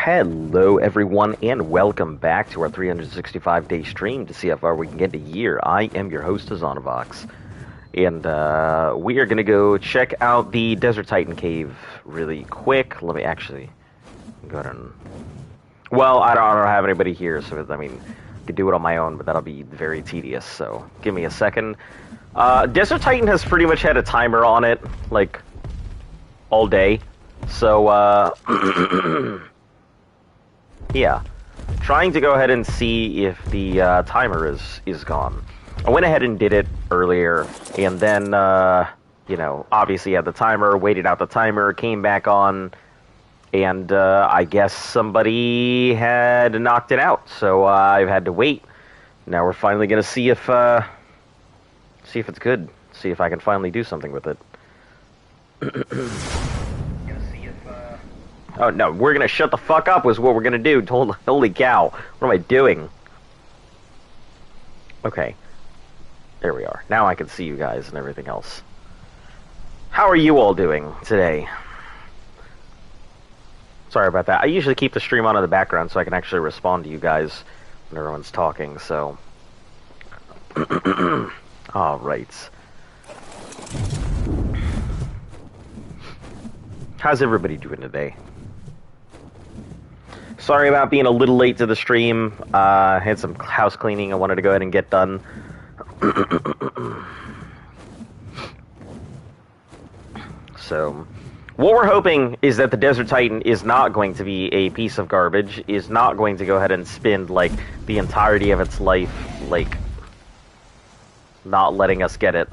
Hello everyone and welcome back to our 365-day stream to see how far we can get in a year. I am your host, Azanovox, and we are going to go check out the Desert Titan cave really quick. Let me actually go ahead and... Well, I don't have anybody here, so I mean, I could do it on my own, but that'll be very tedious, so give me a second. Desert Titan has pretty much had a timer on it, like, all day, so, yeah, trying to go ahead and see if the timer is gone. I went ahead and did it earlier, and then, you know, obviously had the timer, waited out the timer, came back on, and I guess somebody had knocked it out, so I've had to wait. Now we're finally going to see if it's good, see if I can finally do something with it. Oh, no, we're gonna shut the fuck up was what we're gonna do. Holy cow. What am I doing? Okay. There we are. Now I can see you guys and everything else. How are you all doing today? Sorry about that. I usually keep the stream on in the background so I can actually respond to you guys when everyone's talking, so... Alright. How's everybody doing today? Sorry about being a little late to the stream. I had some house cleaning I wanted to go ahead and get done. So, what we're hoping is that the Desert Titan is not going to be a piece of garbage, is not going to go ahead and spend, like, the entirety of its life, like, not letting us get it.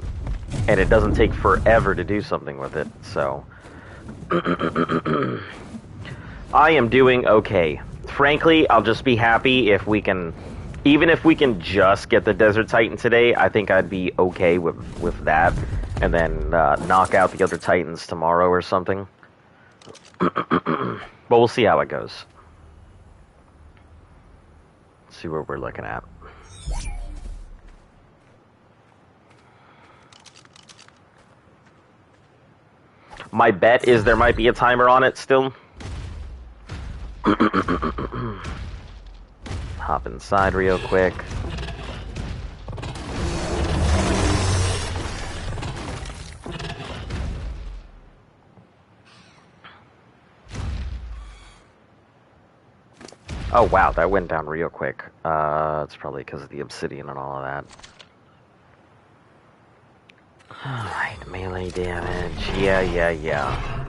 And it doesn't take forever to do something with it, so... I am doing okay. Frankly, I'll just be happy if we can... Even if we can just get the Desert Titan today, I think I'd be okay with that. And then knock out the other Titans tomorrow or something. But we'll see how it goes. Let's see what we're looking at. My bet is there might be a timer on it still. Hop inside real quick. Oh wow, that went down real quick. It's probably because of the obsidian and all of that. Alright, melee damage. Yeah.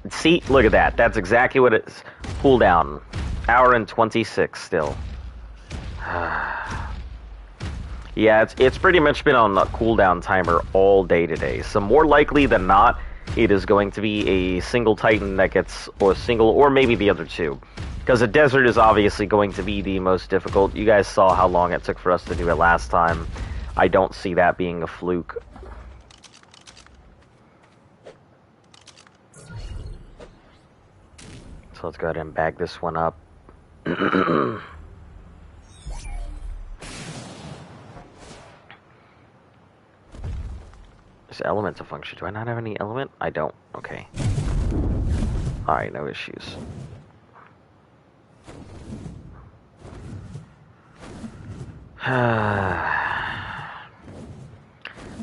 See, look at that. That's exactly what it's... Cooldown. Hour and 26 still. Yeah, it's pretty much been on the cooldown timer all day today. So more likely than not, it is going to be a single Titan that gets... Or single, or maybe the other two. Because the desert is obviously going to be the most difficult. You guys saw how long it took for us to do it last time. I don't see that being a fluke. So let's go ahead and bag this one up. This element's a function. Do I not have any element? I don't. Okay. Alright, no issues.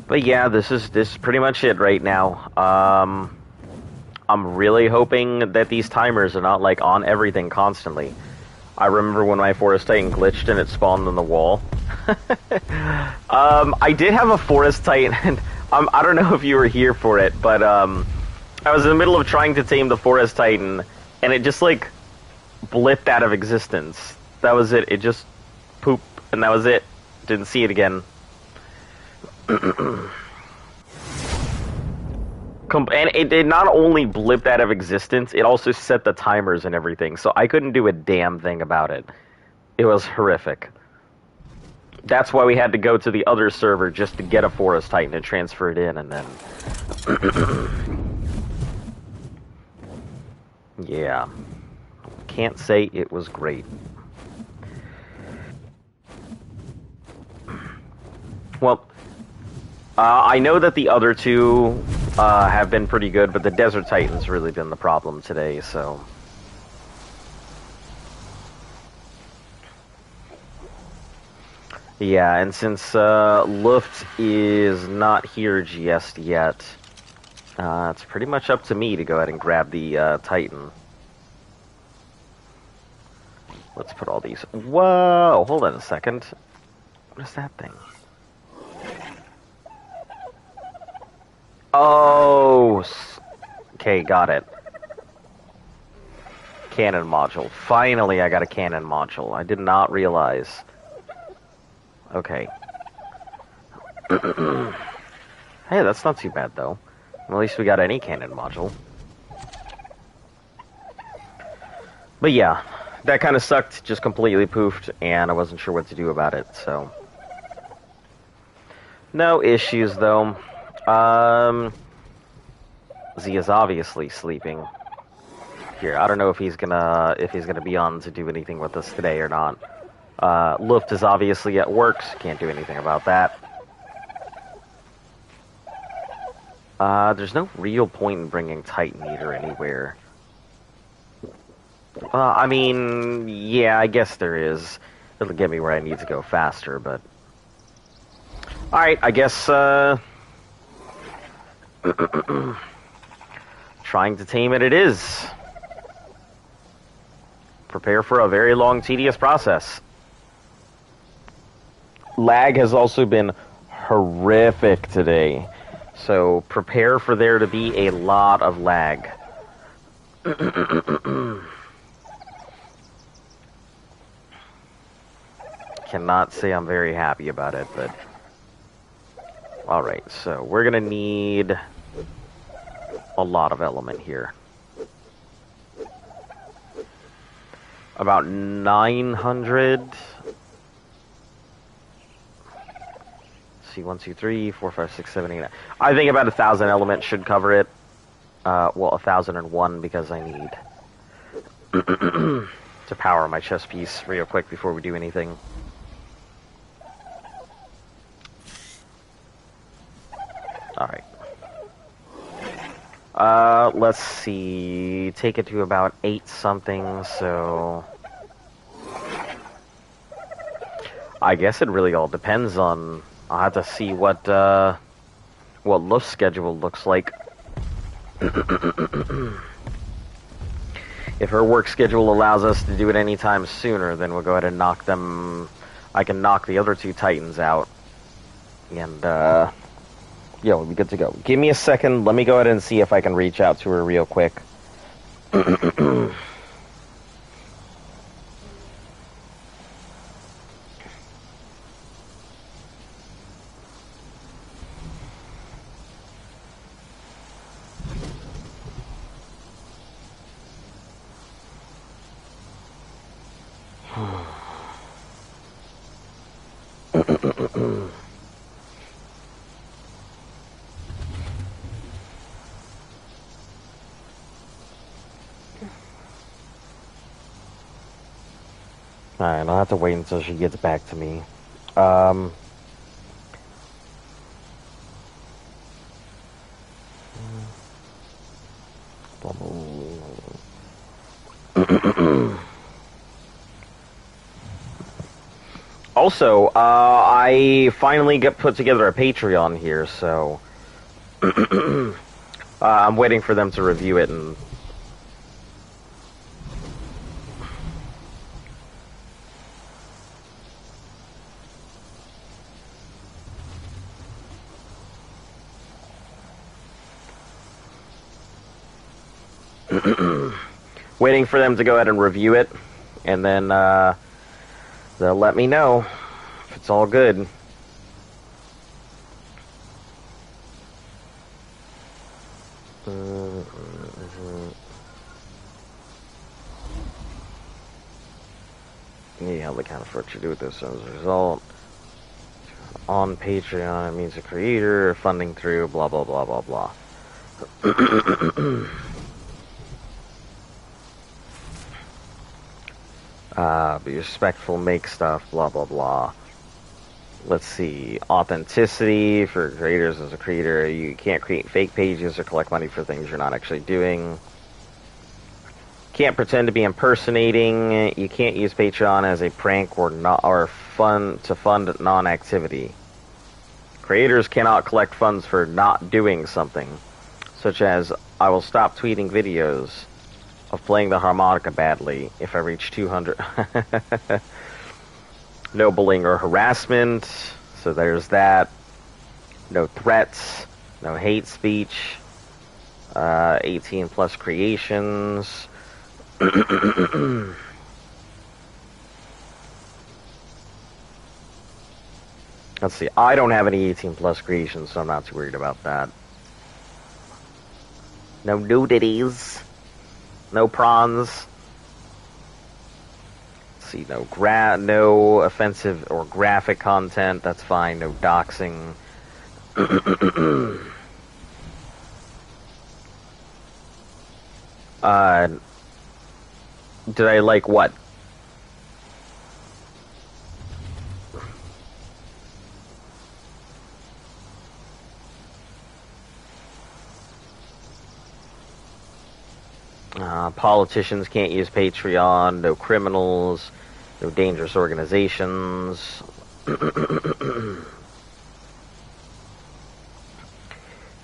But yeah, this is pretty much it right now. I'm really hoping that these timers are not, like, on everything constantly. I remember when my Forest Titan glitched and it spawned on the wall. I did have a Forest Titan, and I don't know if you were here for it, but I was in the middle of trying to tame the Forest Titan, and it just, like, blipped out of existence. That was it. It just pooped, and that was it. Didn't see it again. And it not only blipped out of existence, it also set the timers and everything, so I couldn't do a damn thing about it. It was horrific. That's why we had to go to the other server just to get a Forest Titan and transfer it in, and then... Yeah. Can't say it was great. Well, I know that the other two have been pretty good, but the Desert Titan's really been the problem today, so... Yeah, and since Luft is not here just yet, it's pretty much up to me to go ahead and grab the Titan. Let's put all these... Whoa! Hold on a second. What is that thing? Oh! Okay, got it. Cannon module. Finally, I got a cannon module. I did not realize... Okay. Hey, that's not too bad, though. At least we got any cannon module. But yeah, that kind of sucked, just completely poofed, and I wasn't sure what to do about it, so... No issues, though. Z is obviously sleeping. Here, I don't know if he's gonna be on to do anything with us today or not. Luft is obviously at work, so can't do anything about that. There's no real point in bringing Titan Eater anywhere. I mean, yeah, I guess there is. It'll get me where I need to go faster, but... Alright, I guess, trying to tame it is. Prepare for a very long, tedious process. Lag has also been horrific today, so prepare for there to be a lot of lag. Cannot say I'm very happy about it, but... Alright, so we're gonna need a lot of element here. About 900... See, 1, 2, 3, 4, 5, 6, 7, 8, 9. I think about 1,000 elements should cover it. Well, 1,001 because I need to power my chest piece real quick before we do anything. Alright. Let's see. Take it to about 8 something, so... I guess it really all depends on... I'll have to see what Luft's schedule looks like. If her work schedule allows us to do it anytime sooner, then we'll go ahead and knock them... I can knock the other 2 Titans out. And, yeah, we'll be good to go. Give me a second. Let me go ahead and see if I can reach out to her real quick. Alright, I'll have to wait until she gets back to me. Also, I finally put together a Patreon here, so... I'm waiting for them to review it and... waiting for them to go ahead and review it, and then they'll let me know if it's all good. Yeah, the kind of work you do with this as a result. On Patreon, it means a creator, funding through, blah, blah, blah, blah, blah. Be respectful, make stuff, blah, blah, blah. Let's see. Authenticity for creators. As a creator, you can't create fake pages or collect money for things you're not actually doing. Can't pretend to be impersonating. You can't use Patreon as a prank or fun to fund non-activity. Creators cannot collect funds for not doing something, such as I will stop tweeting videos of playing the harmonica badly if I reach 200. No bullying or harassment, so there's that. No threats, no hate speech. 18 plus creations. Let's see, I don't have any 18 plus creations, so I'm not too worried about that. No nudities. No prawns. Let's see, no offensive or graphic content, that's fine. No doxing. Did I like what? Politicians can't use Patreon. No criminals. No dangerous organizations.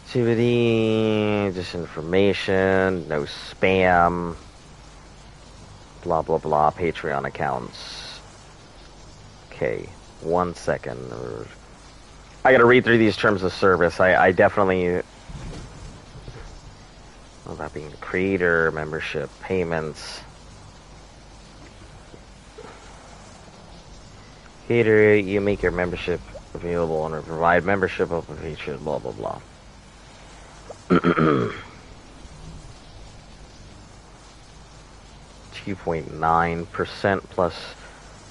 Activity, disinformation, no spam. Blah, blah, blah. Patreon accounts. Okay, 1 second. I gotta read through these terms of service. I definitely... Well, that being creator, membership, payments. Creator, you make your membership available and provide membership open features, blah, blah, blah. 2.9% plus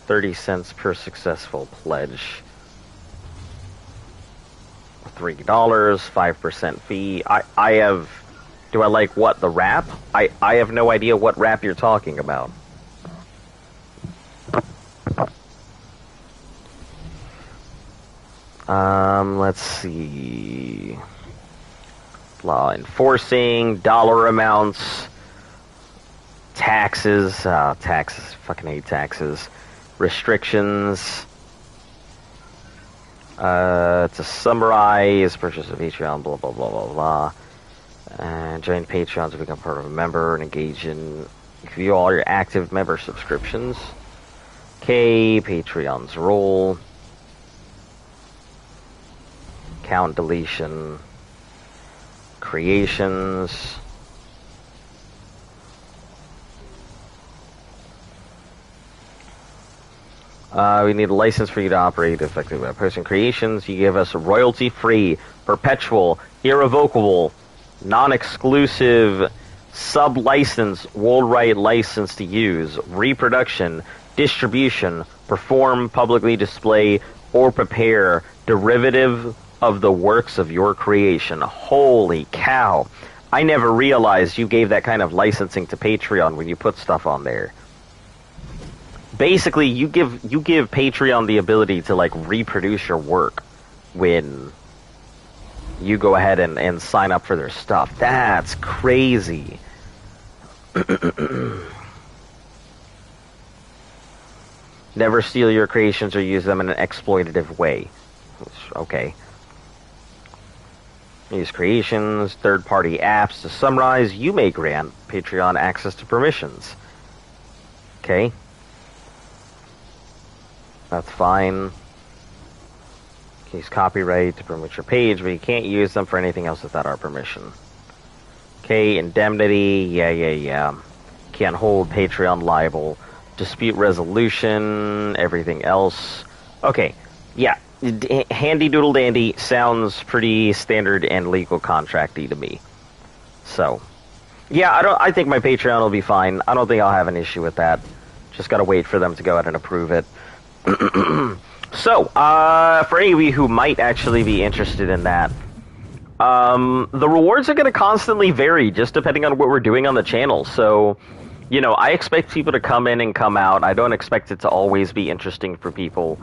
30 cents per successful pledge. $3, 5% fee. I have... Do I like what? The rap? I have no idea what rap you're talking about. Let's see. Law enforcing, dollar amounts, taxes, taxes, fucking hate taxes, restrictions, to summarize, purchase of Patreon, blah, blah, blah, blah, blah, and join Patreon to become part of a member and engage in, view all your active member subscriptions. Okay, Patreon's role, account deletion, creations, we need a license for you to operate effectively by posting creations. You give us royalty-free, perpetual, irrevocable, non-exclusive, sub-license, worldwide license to use, reproduction, distribution, perform, publicly display, or prepare derivative of the works of your creation. Holy cow. I never realized you gave that kind of licensing to Patreon when you put stuff on there. Basically, you give Patreon the ability to, like, reproduce your work when you go ahead and sign up for their stuff. That's crazy. Never steal your creations or use them in an exploitative way. Okay. Use creations, third-party apps. To summarize, you may grant Patreon access to permissions. Okay. That's fine. Use copyright to promote your page, but you can't use them for anything else without our permission. Okay, indemnity, yeah. Can't hold Patreon liable. Dispute resolution, everything else. Okay, yeah. Handy doodle dandy sounds pretty standard and legal contracty to me. So, yeah, I think my Patreon will be fine. I don't think I'll have an issue with that. Just gotta wait for them to go ahead and approve it. So, for any of you who might actually be interested in that, the rewards are gonna constantly vary just depending on what we're doing on the channel. So, you know, I expect people to come in and come out. I don't expect it to always be interesting for people.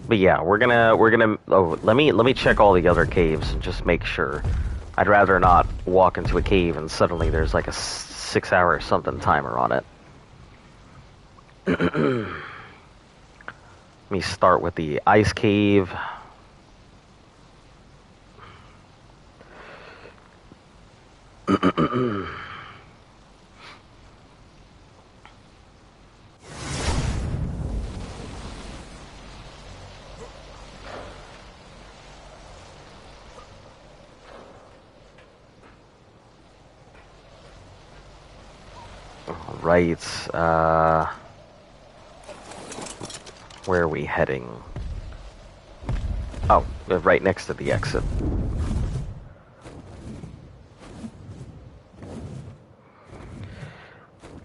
But yeah, we're gonna. Oh, let me check all the other caves and just make sure. I'd rather not walk into a cave and suddenly there's like a 6-hour something timer on it. Let me start with the ice cave. Right, where are we heading? Oh, right next to the exit.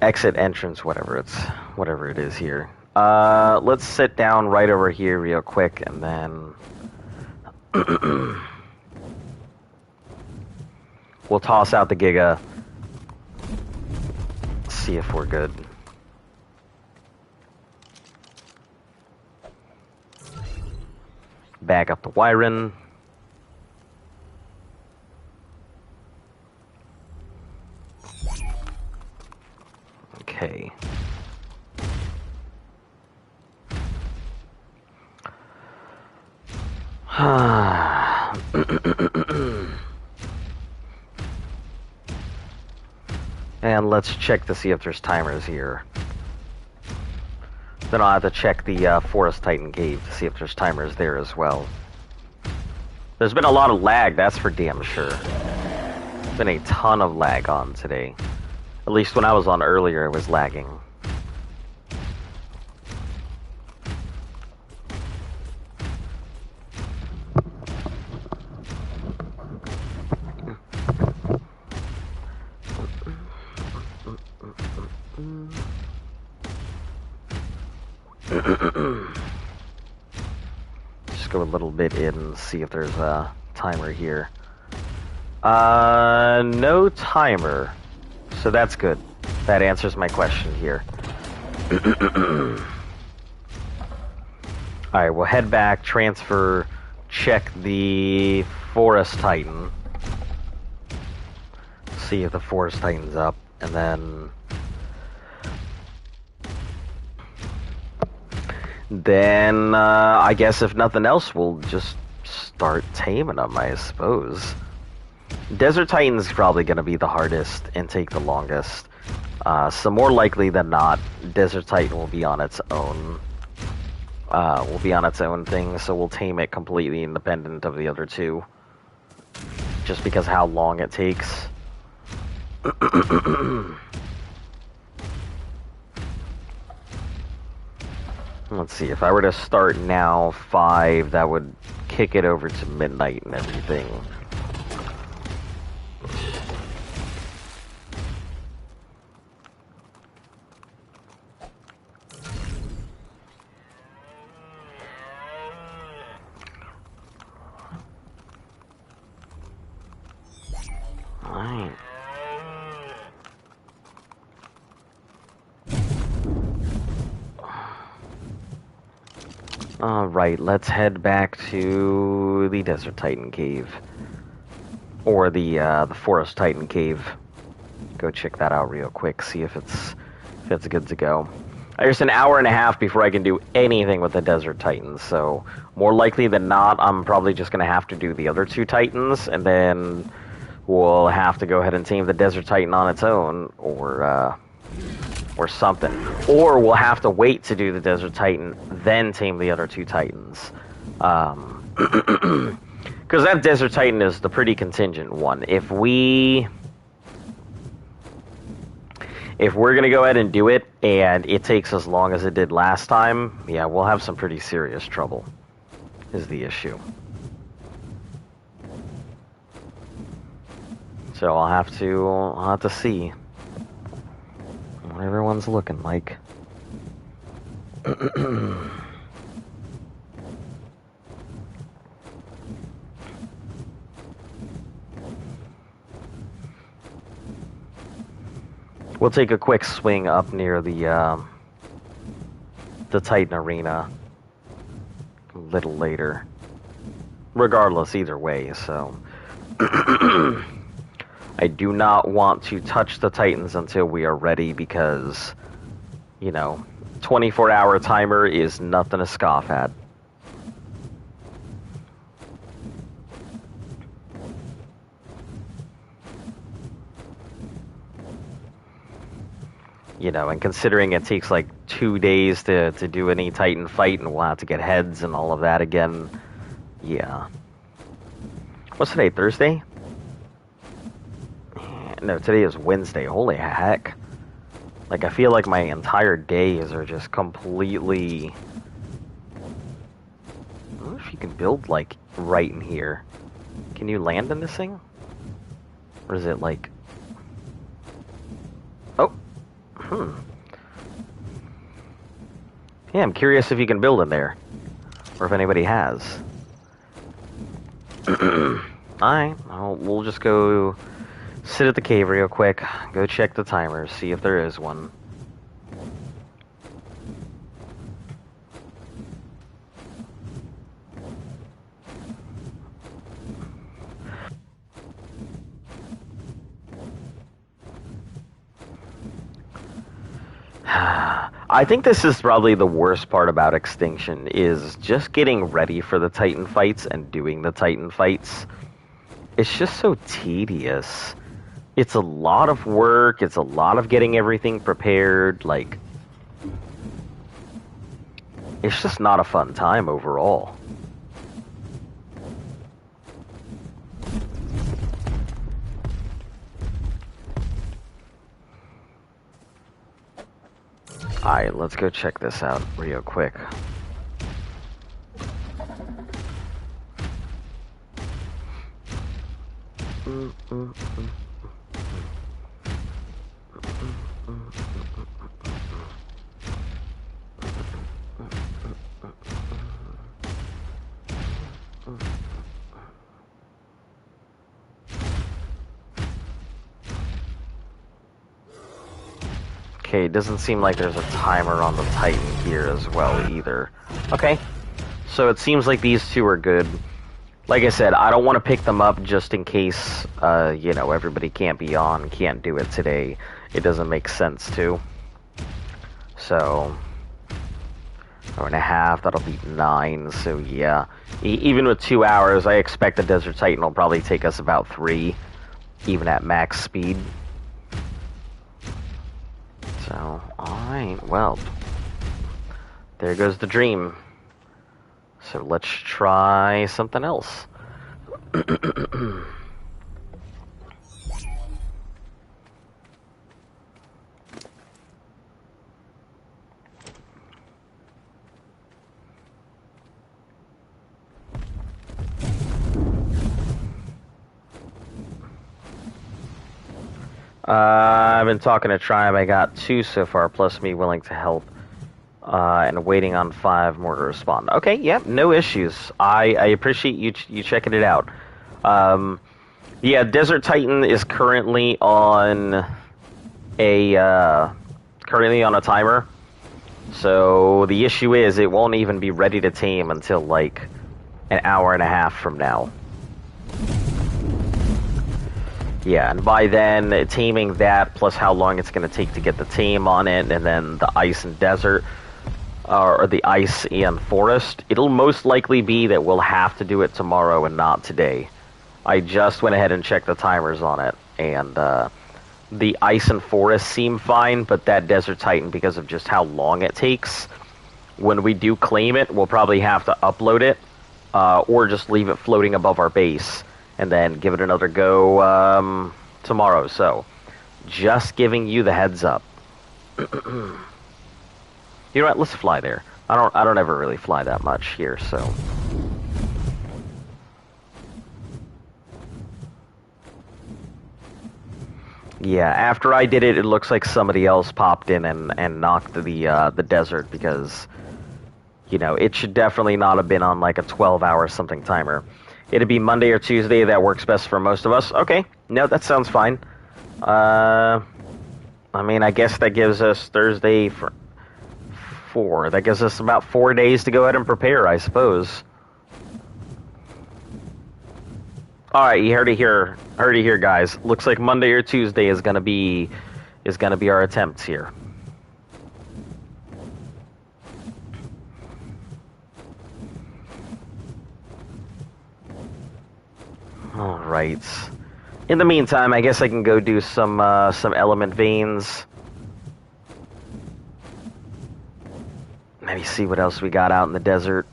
Exit, entrance, whatever it is here. Let's sit down right over here real quick, and then we'll toss out the Giga. See if we're good. Back up the Wyron. Okay. And let's check to see if there's timers here. Then I'll have to check the Forest Titan cave to see if there's timers there as well. There's been a lot of lag, that's for damn sure. There's been a ton of lag on today. At least when I was on earlier, it was lagging. Just go a little bit in and see if there's a timer here. No timer. So that's good. That answers my question here. Alright, we'll head back, transfer, check the Forest Titan. See if the Forest Titan's up, and then I guess if nothing else, we'll just start taming them, I suppose. Desert Titan's probably going to be the hardest and take the longest. So more likely than not, Desert Titan will be on its own. Will be on its own thing, so we'll tame it completely independent of the other two. Just because how long it takes. Let's see, if I were to start now, 5, that would kick it over to midnight and everything. Alright. Alright, let's head back to the Desert Titan cave. Or the Forest Titan cave. Go check that out real quick, see if it's good to go. There's an hour and a half before I can do anything with the Desert Titans, so more likely than not, I'm probably just going to have to do the other 2 Titans, and then we'll have to go ahead and tame the Desert Titan on its own, or something. Or we'll have to wait to do the Desert Titan, then tame the other 2 Titans. Because that Desert Titan is the pretty contingent one. If we're going to go ahead and do it, and it takes as long as it did last time, yeah, we'll have some pretty serious trouble, is the issue. So I'll have to see what everyone's looking like. We'll take a quick swing up near the Titan Arena. little later. Regardless, either way, so... I do not want to touch the Titans until we are ready because, 24-hour timer is nothing to scoff at. And considering it takes like 2 days to do any Titan fight, and we'll have to get heads and all of that again, yeah. What's today, Thursday? No, today is Wednesday. Holy heck. Like, I feel like my entire days are just completely... I wonder if you can build, like, right in here. Can you land in this thing? Or is it, like... Oh! Yeah, I'm curious if you can build in there. Or if anybody has. Alright, we'll just go... sit at the cave real quick, go check the timer, see if there is one. I think this is probably the worst part about Extinction, is just getting ready for the Titan fights and doing the Titan fights. It's just so tedious. It's a lot of work, it's a lot of getting everything prepared, like... It's just not a fun time overall. Alright, let's go check this out real quick. Okay, it doesn't seem like there's a timer on the Titan here as well either. Okay, so it seems like these two are good. Like I said, I don't want to pick them up just in case, everybody can't be on, can't do it today. It doesn't make sense to. So, 1.5, that'll be 9, so yeah. Even with 2 hours, I expect the Desert Titan will probably take us about 3, even at max speed. So, alright, well, there goes the dream. So let's try something else. I've been talking to Tribe. I got 2 so far, plus me willing to help. And waiting on 5 more to respond. Okay, yep, no issues. I appreciate you checking it out. Yeah, Desert Titan is currently on a timer. So the issue is it won't even be ready to tame until like an hour and a half from now. Yeah, and by then, taming that, plus how long it's going to take to get the tame on it, and then the ice and desert, or the ice and forest, it'll most likely be that we'll have to do it tomorrow and not today. I just went ahead and checked the timers on it, and the ice and forest seem fine, but that Desert Titan, because of just how long it takes, when we do claim it, we'll probably have to upload it, or just leave it floating above our base, and then give it another go tomorrow. So, just giving you the heads up. You know what? Let's fly there. I don't ever really fly that much here, so. Yeah, after I did it, it looks like somebody else popped in and knocked the desert, because, you know, it should definitely not have been on like a 12-hour something timer. It'd be Monday or Tuesday. That works best for most of us. Okay, no, that sounds fine. I mean, I guess that gives us Thursday, 4. That gives us about 4 days to go ahead and prepare, I suppose. Alright, you heard it here. Heard it here, guys. Looks like Monday or Tuesday is gonna be our attempts here. Alright. In the meantime, I guess I can go do some element veins. Maybe see what else we got out in the desert.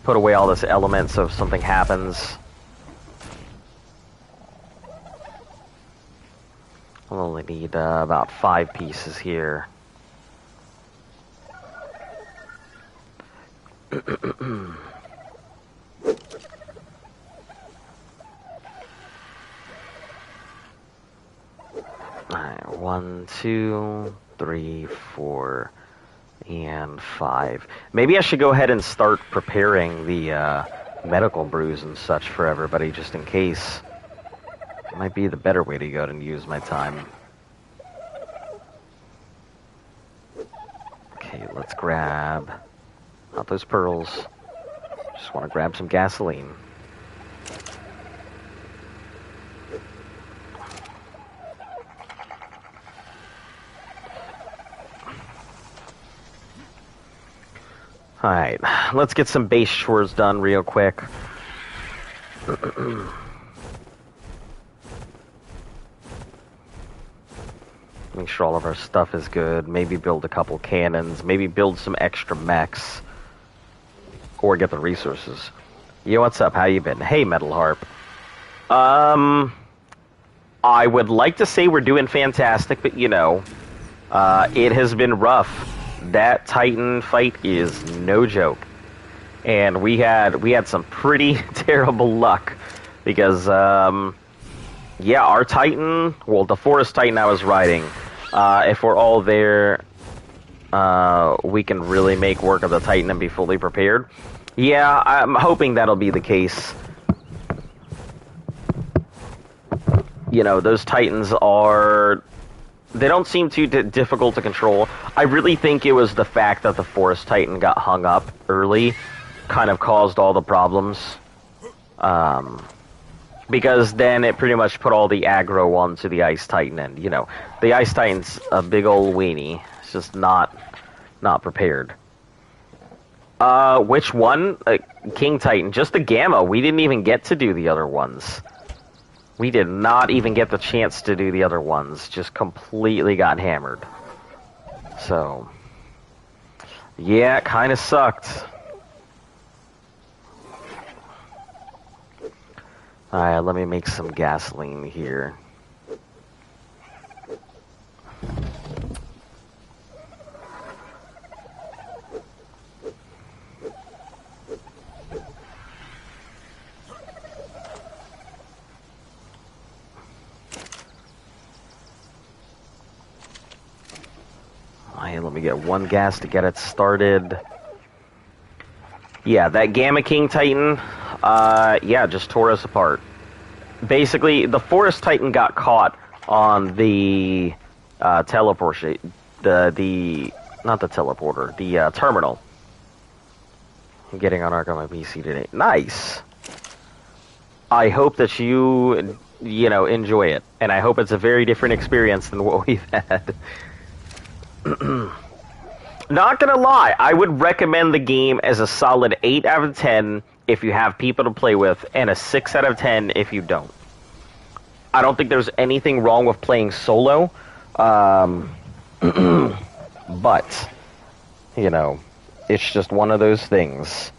Put away all this element so if something happens. I'll only need about 5 pieces here. Alright, 1, 2, 3, 4, and 5. Maybe I should go ahead and start preparing the medical brews and such for everybody, just in case. It might be the better way to go and use my time. Okay, let's grab... not those pearls. Just want to grab some gasoline. Alright, let's get some base chores done real quick. Make sure all of our stuff is good. Maybe build a couple cannons. Maybe build some extra mechs. Or get the resources. Yo, what's up? How you been? Hey, Metal Harp. I would like to say we're doing fantastic, but you know, it has been rough. That Titan fight is no joke, and we had some pretty terrible luck because yeah, our Titan, well, the Forest Titan I was riding, if we're all there, we can really make work of the Titan and be fully prepared. Yeah, I'm hoping that'll be the case. You know, those Titans are... they don't seem too difficult to control. I really think it was the fact that the Forest Titan got hung up early kind of caused all the problems. Because then it pretty much put all the aggro onto the Ice Titan, and, you know, the Ice Titan's a big old weenie. It's just not prepared. Which one? King Titan. Just the Gamma. We didn't even get to do the other ones. We did not even get the chance to do the other ones. Just completely got hammered. So, yeah, it kind of sucked. Alright, let me make some gasoline here. Let me get one gas to get it started. Yeah, that Gamma King Titan, yeah, just tore us apart. Basically, the Forest Titan got caught on the teleporter, not the teleporter, the terminal. I'm getting on Ark on my PC today. Nice. I hope that you know, enjoy it, and I hope it's a very different experience than what we've had. Not gonna lie, I would recommend the game as a solid 8 out of 10 if you have people to play with, and a 6 out of 10 if you don't. I don't think there's anything wrong with playing solo, but, you know, it's just one of those things.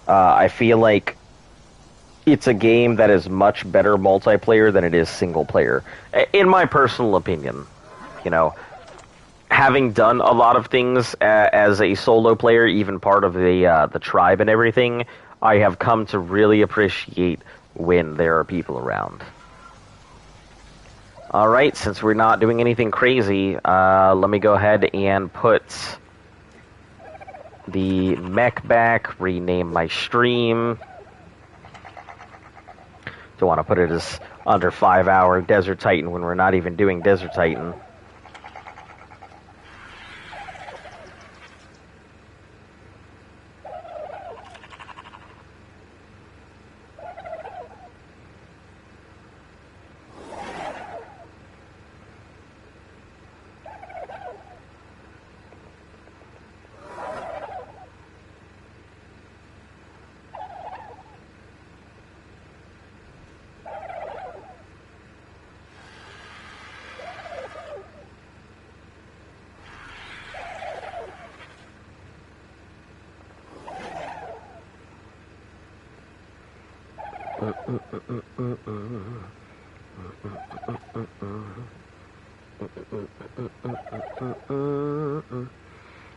I feel like it's a game that is much better multiplayer than it is single player, in my personal opinion. You know, having done a lot of things as a solo player, even part of the tribe and everything, I have come to really appreciate when there are people around. Alright, since we're not doing anything crazy, let me go ahead and put the mech back, rename my stream. Don't want to put it as under 5 hour Desert Titan when we're not even doing Desert Titan.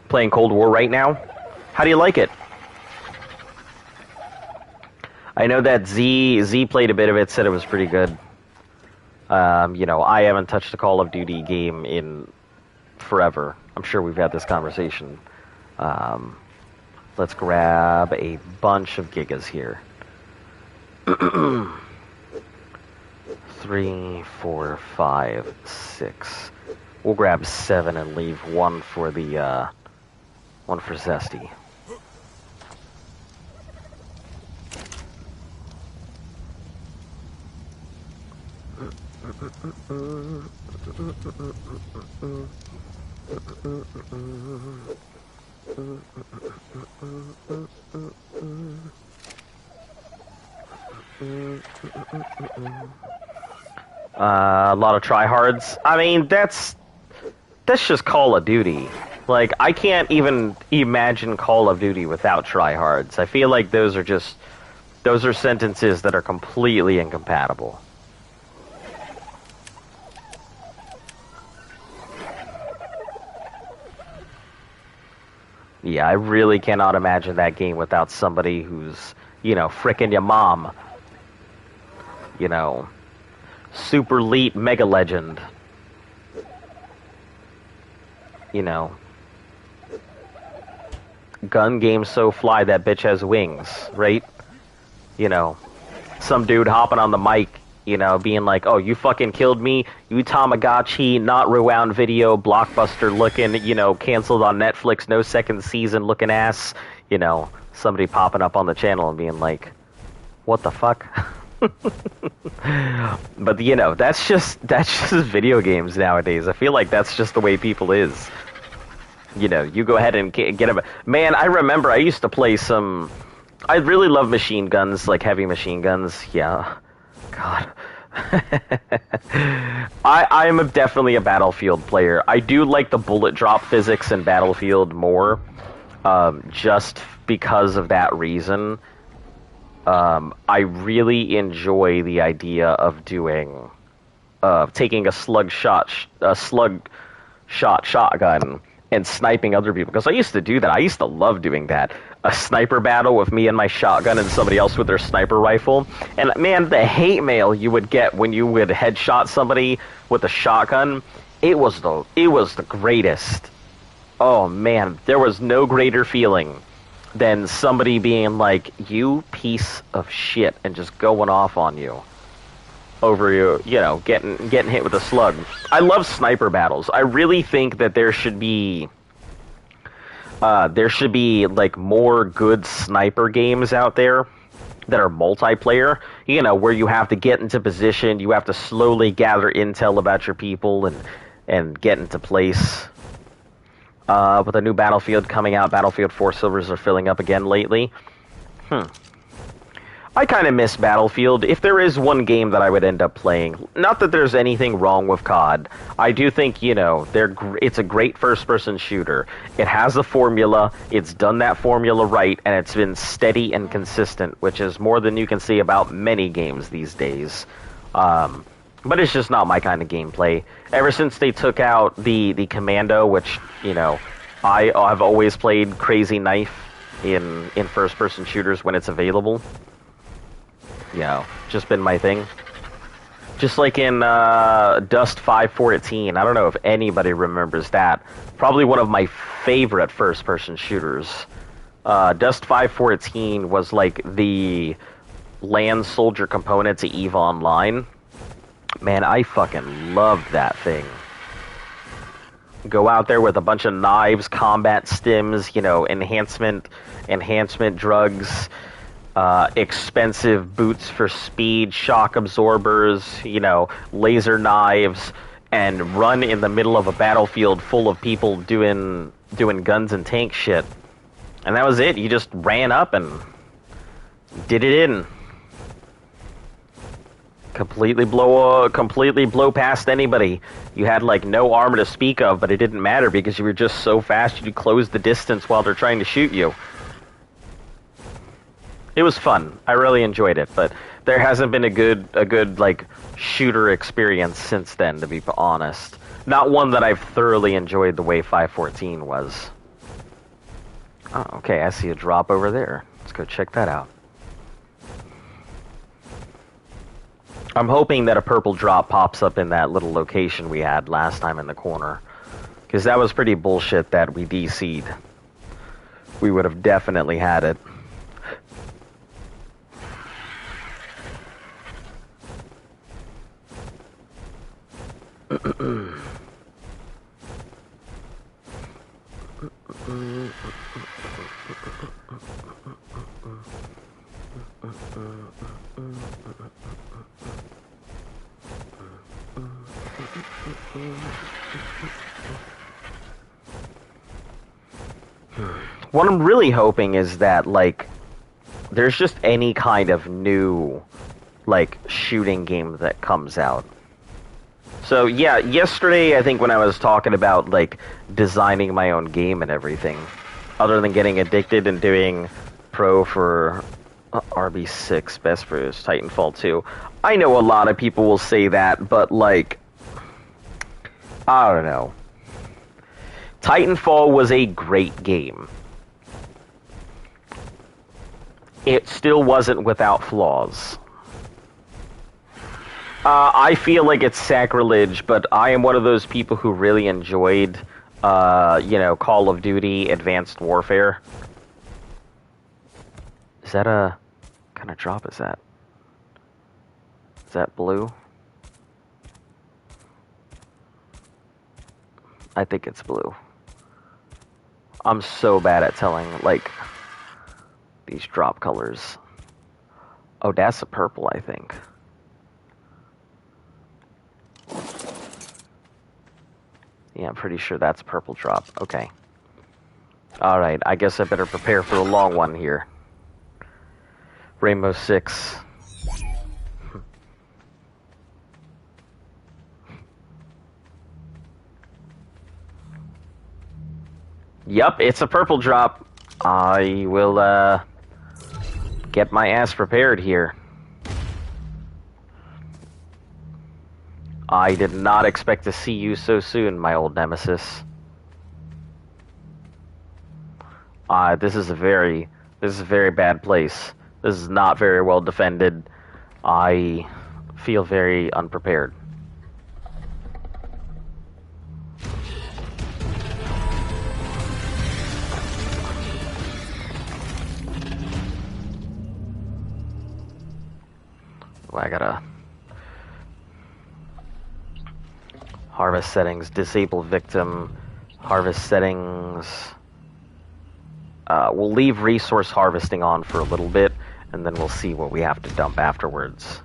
Playing Cold War right now. How do you like it? I know that Z played a bit of it, said it was pretty good. I haven't touched a Call of Duty game in forever. I'm sure we've had this conversation. Let's grab a bunch of gigas here. 3, 4, 5, 6. We'll grab 7 and leave one for the one for Zesty. A lot of tryhards. I mean, that's just Call of Duty. Like, I can't even imagine Call of Duty without tryhards. I feel like those are sentences that are completely incompatible. Yeah, I really cannot imagine that game without somebody who's, frickin' your mom. Super elite mega legend. Gun game so fly that bitch has wings, right? Some dude hopping on the mic, being like, oh, you fucking killed me, you Tamagotchi, not rewound video, blockbuster looking, canceled on Netflix, no second season looking ass, somebody popping up on the channel and being like, what the fuck? But that's just video games nowadays. I feel like that's just the way people is. You go ahead and get a... Man, I remember I used to play some... I really love machine guns, like heavy machine guns. Yeah. God. I'm definitely a Battlefield player. I do like the bullet drop physics in Battlefield more, just because of that reason. I really enjoy the idea of taking a slug shot shotgun and sniping other people, because I used to do that. I used to love doing that. A sniper battle with me and my shotgun and somebody else with their sniper rifle. And man, the hate mail you would get when you would headshot somebody with a shotgun, it was the greatest. Oh man, there was no greater feeling than somebody being like, you piece of shit, and just going off on you over you, getting hit with a slug. I love sniper battles. I really think that there should be like more good sniper games out there that are multiplayer, where you have to get into position, you have to slowly gather intel about your people and get into place. With a new Battlefield coming out, Battlefield 4 servers are filling up again lately. I kind of miss Battlefield. If there is one game that I would end up playing, not that there's anything wrong with COD, I do think, it's a great first-person shooter. It has a formula, it's done that formula right, and it's been steady and consistent, which is more than you can see about many games these days. But it's just not my kind of gameplay. Ever since they took out the Commando, which, I've always played Crazy Knife in first-person shooters when it's available. Just been my thing. Just like in Dust 514. I don't know if anybody remembers that. Probably one of my favorite first-person shooters. Dust 514 was like the land soldier component to EVE Online. Man, I fucking loved that thing. Go out there with a bunch of knives, combat stims, enhancement drugs, expensive boots for speed, shock absorbers, laser knives, and run in the middle of a battlefield full of people doing guns and tank shit. And that was it. You just ran up and did it in. Completely blow past anybody. You had like no armor to speak of, but it didn't matter because you were just so fast you closed the distance while they're trying to shoot you. It was fun. I really enjoyed it, but There hasn't been a good like shooter experience since then, to be honest. Not one that I've thoroughly enjoyed the way 514 was. Oh, okay, I see a drop over there. Let's go check that out. I'm hoping that a purple drop pops up in that little location we had last time in the corner. Because that was pretty bullshit that we DC'd. We would have definitely had it. What I'm really hoping is that, like, there's just any kind of new, like, shooting game that comes out. So, yeah, yesterday, I think when I was talking about, like, designing my own game and everything, other than getting addicted and doing pro for RB6, best for Titanfall 2, I know a lot of people will say that, but, like, I don't know. Titanfall was a great game. It still wasn't without flaws. I feel like it's sacrilege, but I am one of those people who really enjoyed, you know, Call of Duty Advanced Warfare. Is that a... what kind of drop is that? Is that blue? I think it's blue. I'm so bad at telling, like, these drop colors. Oh, that's a purple, I think. Yeah, I'm pretty sure that's purple drop. Okay. Alright, I guess I better prepare for a long one here. Rainbow Six. Yup, it's a purple drop. I will, get my ass prepared here. I did not expect to see you so soon, my old nemesis. This is a very bad place. This is not very well defended. I feel very unprepared. Oh, I gotta... harvest settings, disable victim, harvest settings. We'll leave resource harvesting on for a little bit, and then we'll see what we have to dump afterwards.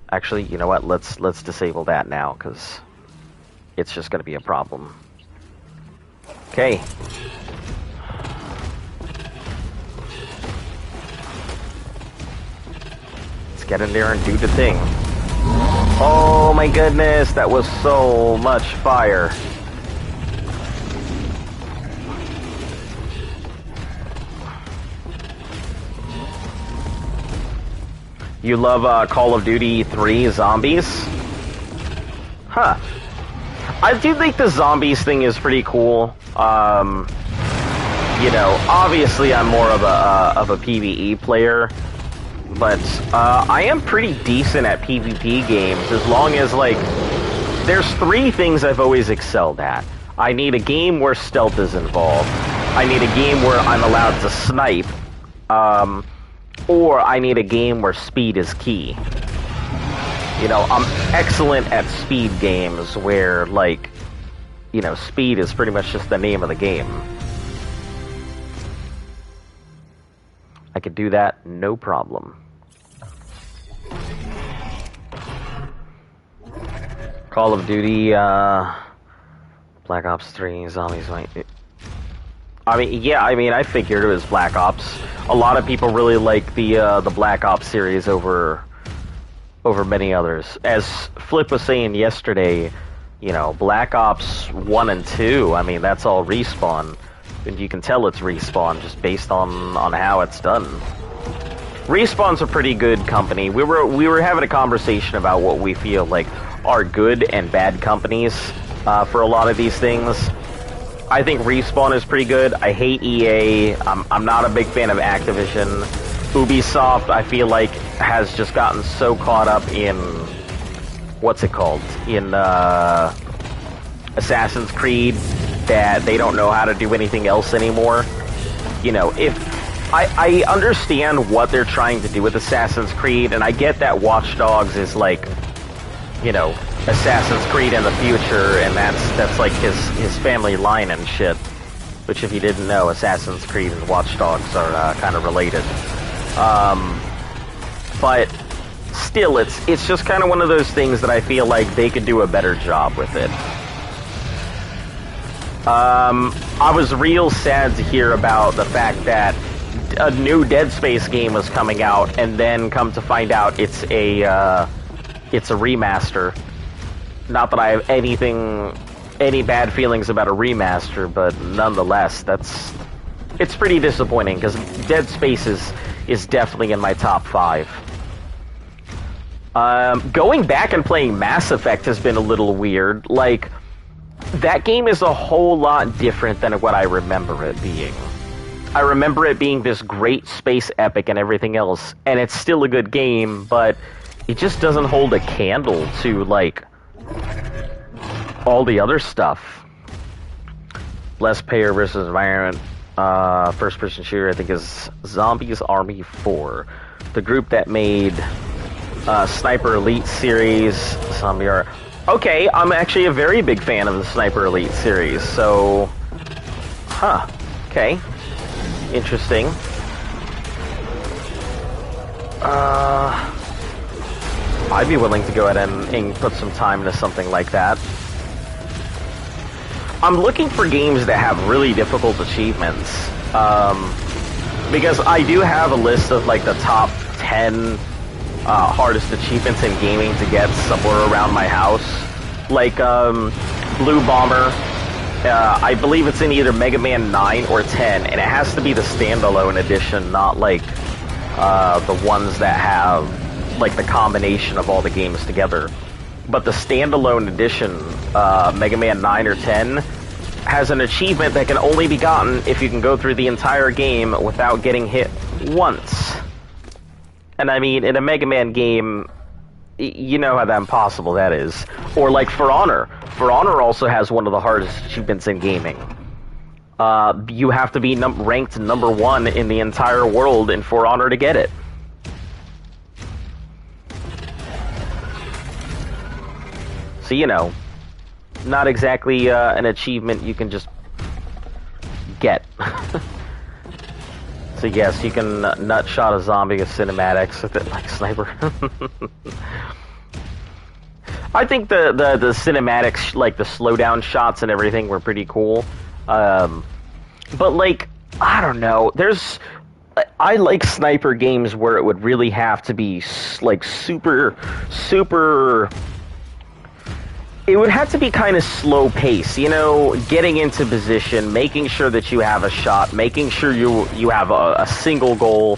Actually, you know what? Let's disable that now, because it's just going to be a problem. Okay. Let's get in there and do the thing. Oh my goodness, that was so much fire. You love Call of Duty 3 Zombies? Huh. I do think the zombies thing is pretty cool. You know, obviously I'm more of a PvE player. But I am pretty decent at PvP games as long as, like, there's three things I've always excelled at. I need a game where stealth is involved. I need a game where I'm allowed to snipe. Or I need a game where speed is key. You know, I'm excellent at speed games where, like, you know, speed is pretty much just the name of the game. I could do that, no problem. Call of Duty, Black Ops 3, Zombies might... I mean, yeah, I figured it was Black Ops. A lot of people really like the Black Ops series over many others. As Flip was saying yesterday, you know, Black Ops 1 and 2, I mean, that's all Respawn. And you can tell it's Respawn just based on how it's done. Respawn's a pretty good company. We were having a conversation about what we feel like are good and bad companies for a lot of these things. I think Respawn is pretty good. I hate EA. I'm not a big fan of Activision. Ubisoft, I feel like, has just gotten so caught up in... what's it called? In Assassin's Creed that they don't know how to do anything else anymore. You know, if... I understand what they're trying to do with Assassin's Creed, and I get that Watch Dogs is like, you know, Assassin's Creed in the future, and that's like his family line and shit. Which, if you didn't know, Assassin's Creed and Watch Dogs are kind of related. But still, it's just kind of one of those things that I feel like they could do a better job with it. I was real sad to hear about the fact that a new Dead Space game was coming out, and then come to find out it's a remaster. Not that I have any bad feelings about a remaster, but nonetheless, it's pretty disappointing, because Dead Space is definitely in my top 5. Going back and playing Mass Effect has been a little weird. Like, that game is a whole lot different than what I remember it being. I remember it being this great space epic and everything else, and it's still a good game, but it just doesn't hold a candle to, like, all the other stuff. Less Player versus Environment, first-person shooter, I think, is Zombies Army 4. The group that made Sniper Elite series, Zombie Army. Okay, I'm actually a very big fan of the Sniper Elite series, so... Huh. Okay. Interesting. I'd be willing to go ahead and put some time into something like that. I'm looking for games that have really difficult achievements. Because I do have a list of, like, the top 10 hardest achievements in gaming to get somewhere around my house. Like, Blue Bomber. I believe it's in either Mega Man 9 or 10, and it has to be the standalone edition, not, like, the ones that have, like, the combination of all the games together. But the standalone edition, Mega Man 9 or 10, has an achievement that can only be gotten if you can go through the entire game without getting hit once. And I mean, in a Mega Man game, you know how impossible that is. Or like For Honor. For Honor also has one of the hardest achievements in gaming. You have to be ranked number 1 in the entire world in For Honor to get it. So, you know, not exactly an achievement you can just get. So yes, you can nut shot a zombie with cinematics with it like Sniper. I think the cinematics, like the slowdown shots and everything, were pretty cool. But like, I don't know. I like sniper games where it would really have to be like super. It would have to be kind of slow pace, you know, getting into position, making sure that you have a shot, making sure you have a single goal,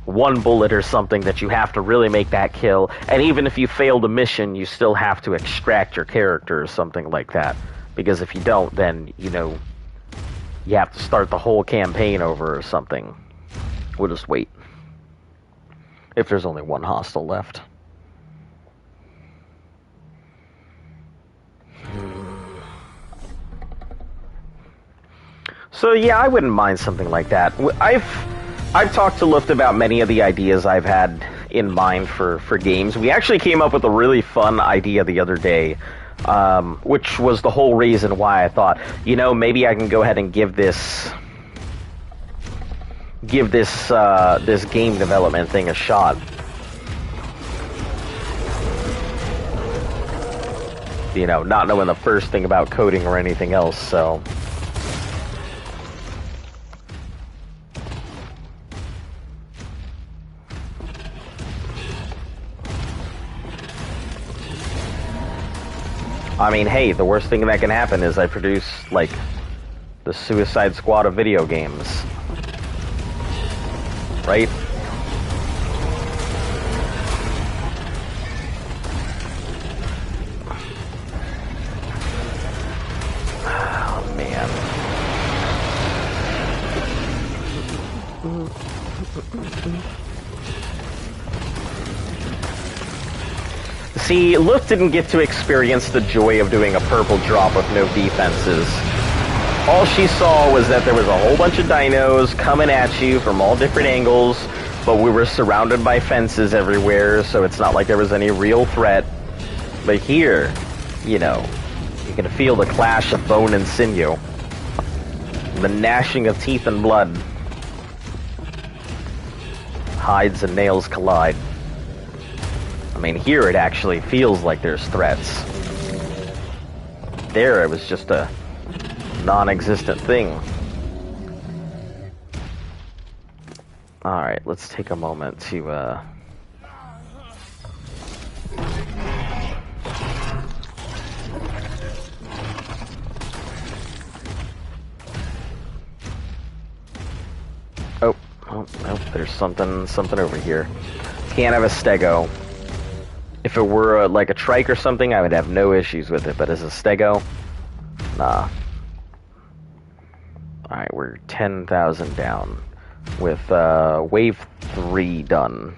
one bullet or something that you have to really make that kill. And even if you fail the mission, you still have to extract your character or something like that. Because if you don't, then, you know, you have to start the whole campaign over or something. We'll just wait. If there's only one hostile left. So yeah, I wouldn't mind something like that. I've talked to Luft about many of the ideas I've had in mind for games. We actually came up with a really fun idea the other day, which was the whole reason why I thought, you know, maybe I can go ahead and give this game development thing a shot. You know, not knowing the first thing about coding or anything else, so... I mean, hey, the worst thing that can happen is I produce, like, the Suicide Squad of video games. Right? See, Luft didn't get to experience the joy of doing a purple drop with no defenses. All she saw was that there was a whole bunch of dinos coming at you from all different angles, but we were surrounded by fences everywhere, so it's not like there was any real threat. But here, you know, you can feel the clash of bone and sinew, the gnashing of teeth and blood. Hides and nails collide. I mean, here it actually feels like there's threats. There, it was just a non-existent thing. Alright, let's take a moment to, Oh, nope, there's something over here. Can't have a stego. If it were like a trike or something, I would have no issues with it, but as a stego, nah. Alright, we're 10,000 down with wave 3 done.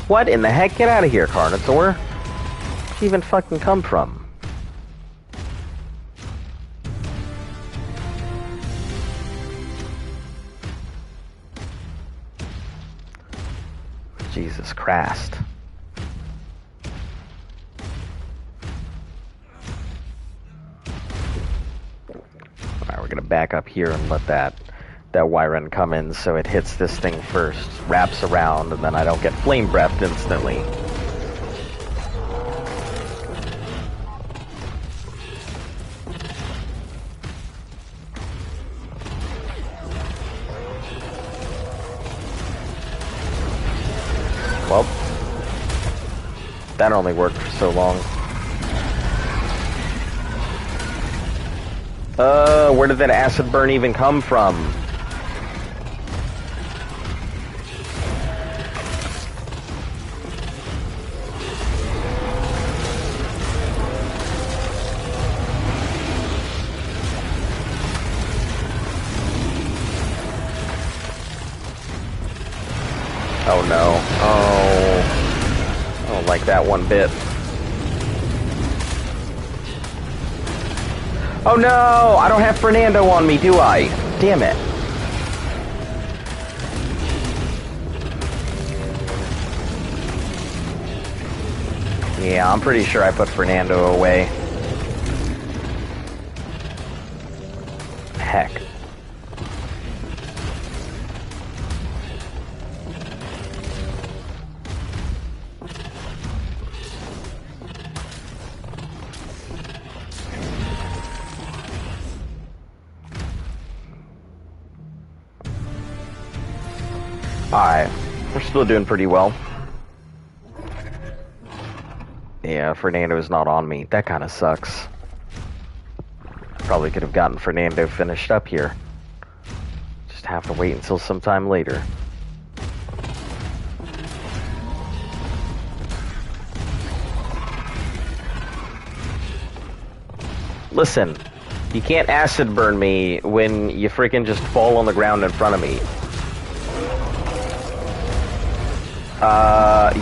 What in the heck? Get out of here, Carnosaur. Where'd you even fucking come from? Jesus Christ. Alright, we're gonna back up here and let that Wyron come in so it hits this thing first, wraps around, and then I don't get flame breathed instantly. Well, that only worked for so long. Where did that acid burn even come from? Oh no. Oh. I don't like that one bit. Oh no! I don't have Fernando on me, do I? Damn it. Yeah, I'm pretty sure I put Fernando away. Heck. Alright, we're still doing pretty well. Yeah, Fernando's not on me. That kind of sucks. Probably could have gotten Fernando finished up here. Just have to wait until sometime later. Listen, you can't acid burn me when you freaking just fall on the ground in front of me.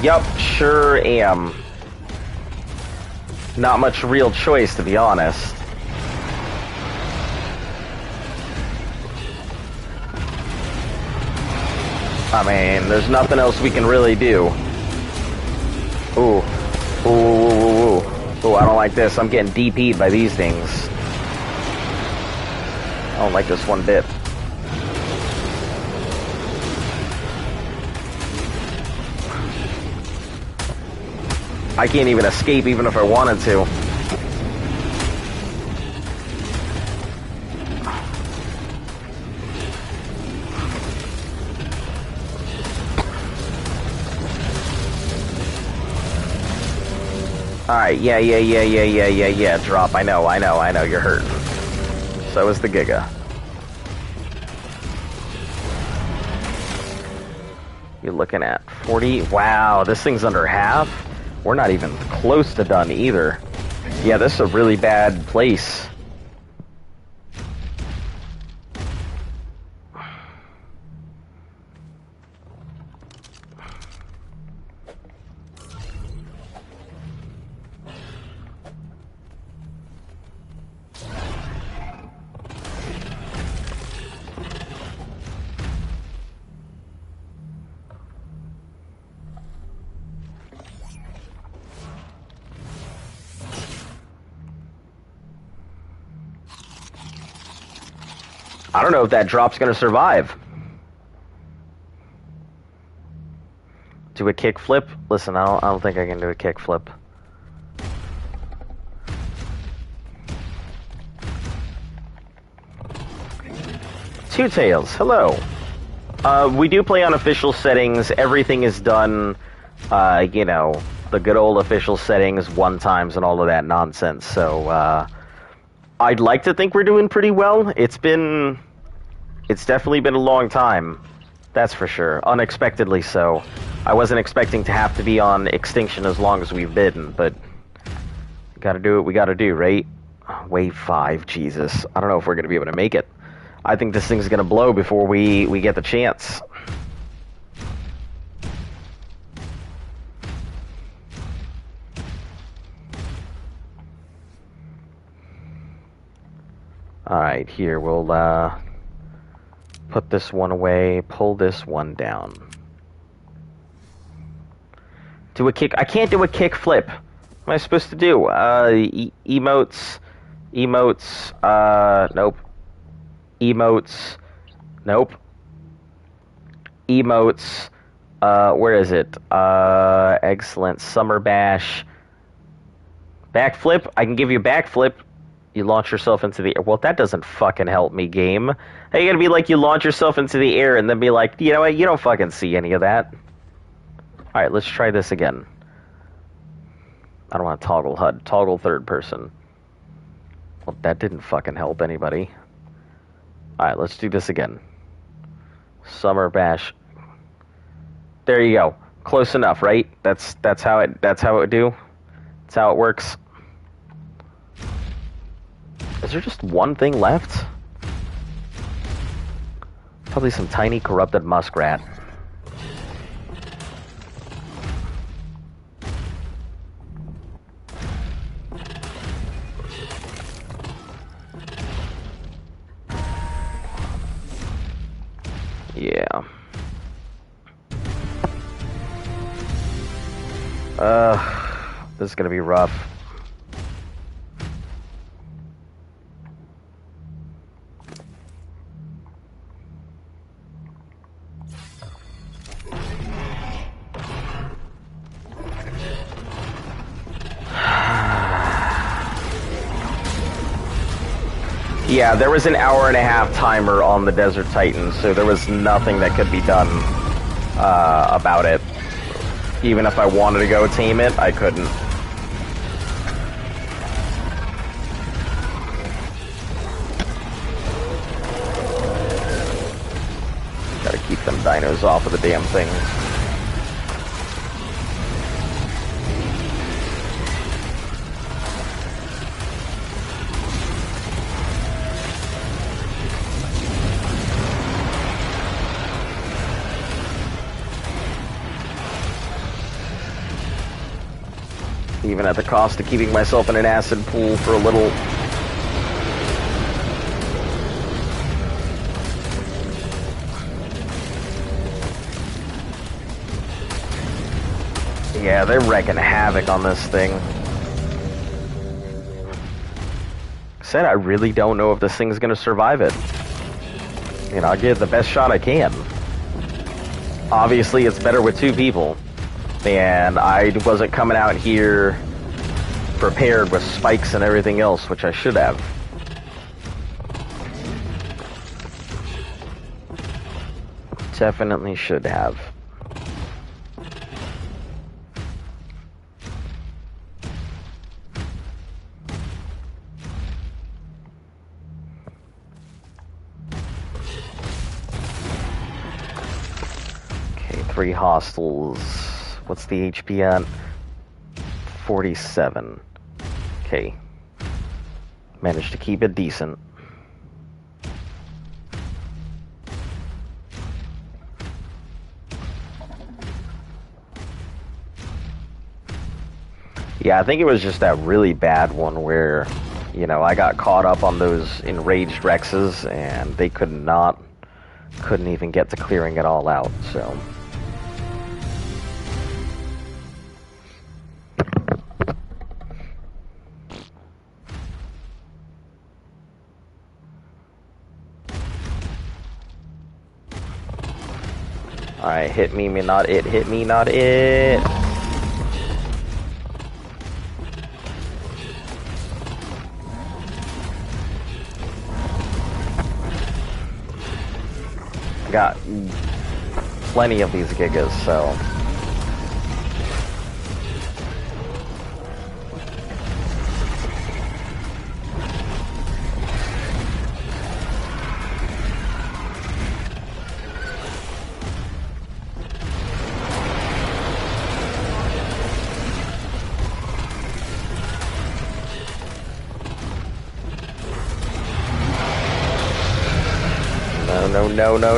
Yup, sure am. Not much real choice, to be honest. I mean, there's nothing else we can really do. Ooh. Ooh, ooh, ooh, ooh. Ooh, I don't like this. I'm getting DP'd by these things. I don't like this one bit. I can't even escape even if I wanted to. Alright, yeah, drop. I know, you're hurting. So is the Giga. You're looking at 40. Wow, this thing's under half? We're not even close to done either. Yeah, this is a really bad place. I don't know if that drop's gonna survive. Do a kick flip? Listen, I don't think I can do a kick flip. Two Tails, hello. We do play on official settings. Everything is done, you know, the good old official settings, one times and all of that nonsense. So, I'd like to think we're doing pretty well. It's definitely been a long time. That's for sure. Unexpectedly so. I wasn't expecting to have to be on Extinction as long as we've been, but gotta do what we gotta do, right? Wave 5, Jesus. I don't know if we're gonna be able to make it. I think this thing's gonna blow before we get the chance. Alright, here, we'll, put this one away, pull this one down. Do a kick. I can't do a kick flip. What am I supposed to do? Emotes. Nope. Emotes. Nope. Emotes. Where is it? Excellent. Summer Bash. Backflip. I can give you a backflip. You launch yourself into the air. Well, that doesn't fucking help me, game. How you gonna be like, you launch yourself into the air and then be like, you know what, you don't fucking see any of that. Alright, let's try this again. I don't want to toggle HUD. Toggle third person. Well, that didn't fucking help anybody. Alright, let's do this again. Summer Bash. There you go. Close enough, right? That's how it would do. That's how it works. Is there just one thing left? Probably some tiny corrupted muskrat. Yeah. This is gonna be rough. Yeah, there was an hour-and-a-half timer on the Desert Titan, so there was nothing that could be done about it. Even if I wanted to go tame it, I couldn't. Gotta keep them dinos off of the damn thing. Even at the cost of keeping myself in an acid pool for a little. Yeah, they're wrecking havoc on this thing. Said I really don't know if this thing's gonna survive it. You know, I'll give it the best shot I can. Obviously, it's better with two people. And I wasn't coming out here prepared with spikes and everything else, which I should have. Definitely should have. Okay, 3 hostiles. What's the HP on? 47. Okay. Managed to keep it decent. Yeah, I think it was just that really bad one where, you know, I got caught up on those enraged Rexes and they couldn't even get to clearing it all out, so. Alright, hit me, not it, hit me, not it. Got plenty of these gigas, so.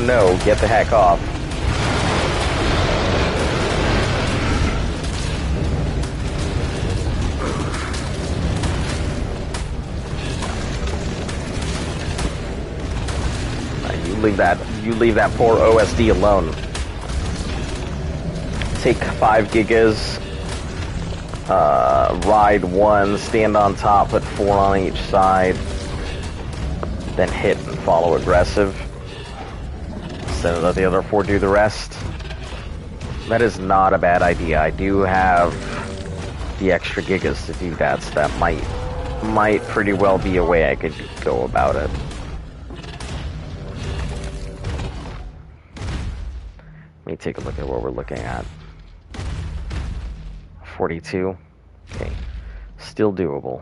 No, get the heck off. You leave that poor OSD alone. Take 5 gigas, ride 1, stand on top, put 4 on each side, then hit and follow aggressive. Instead of let the other 4 do the rest. That is not a bad idea. I do have the extra gigas to do that, so that might pretty well be a way I could go about it. Let me take a look at what we're looking at. 42. Okay. Still doable.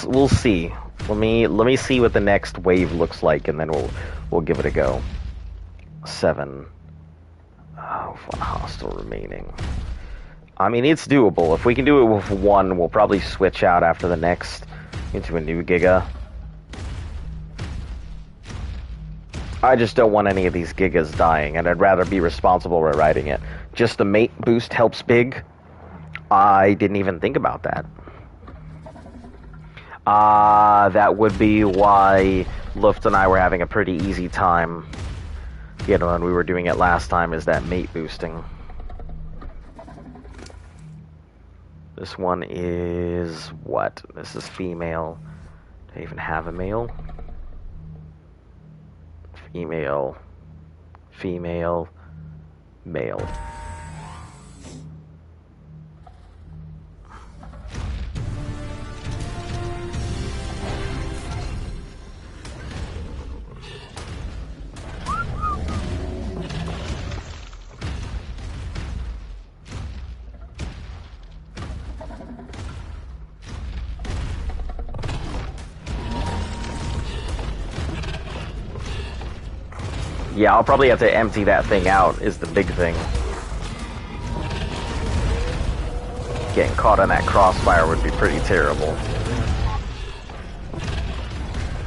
We'll see. Let me see what the next wave looks like, and then we'll give it a go. 7. Oh, 1 hostile remaining. I mean, it's doable. If we can do it with 1, we'll probably switch out after the next into a new Giga. I just don't want any of these Gigas dying, and I'd rather be responsible for riding it. Just the mate boost helps big. I didn't even think about that. That would be why Luft and I were having a pretty easy time, you know, when we were doing it last time, is that mate boosting. This one is what? This is female. Do I even have a male? Female. Female. Male. Yeah, I'll probably have to empty that thing out, is the big thing. Getting caught on that crossfire would be pretty terrible.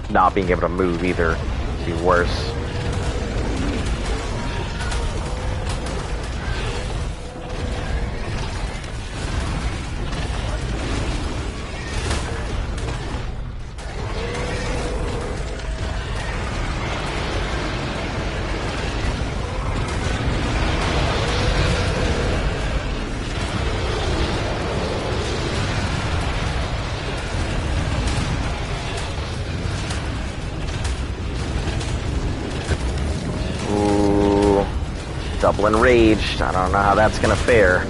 Not being able to move either would be worse. Double enraged. I don't know how that's gonna fare.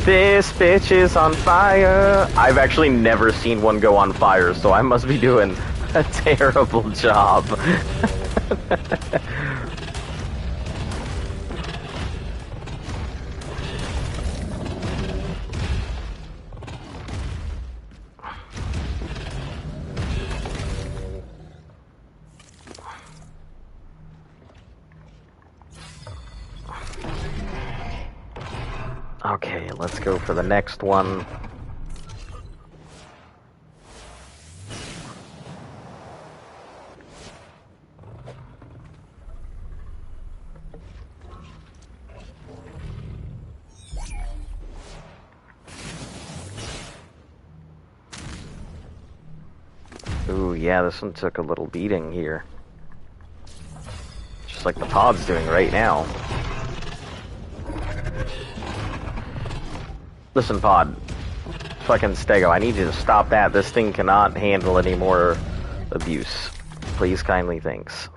This bitch is on fire. I've actually never seen one go on fire, so I must be doing a terrible job. Okay, let's go for the next one. Ooh, yeah, this one took a little beating here. Just like the pod's doing right now. Listen, pod. Fucking Stego, I need you to stop that. This thing cannot handle any more abuse. Please, kindly, thanks.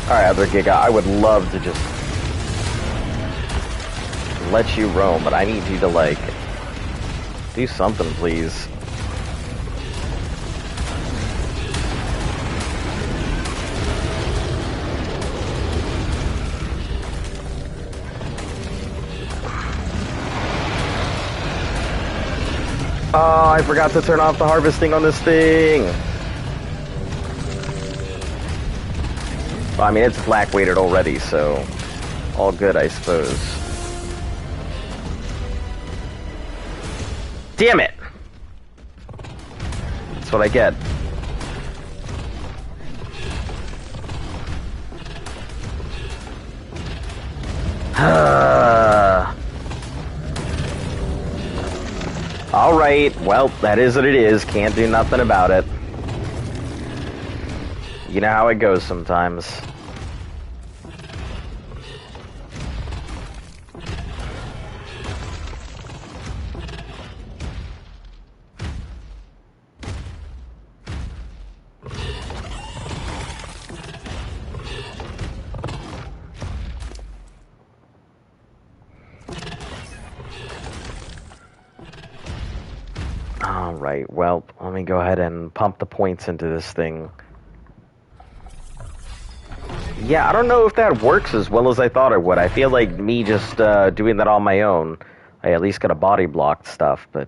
Alright, other Giga, I would love to just let you roam, but I need you to, like, do something, please. Oh, I forgot to turn off the harvesting on this thing. Well, I mean, it's black weighted already, so all good, I suppose. Damn it! That's what I get. Alright, well, that is what it is. Can't do nothing about it. You know how it goes sometimes. Alright, well, let me go ahead and pump the points into this thing. Yeah, I don't know if that works as well as I thought it would. I feel like me just doing that on my own, I at least got a body blocked stuff, but...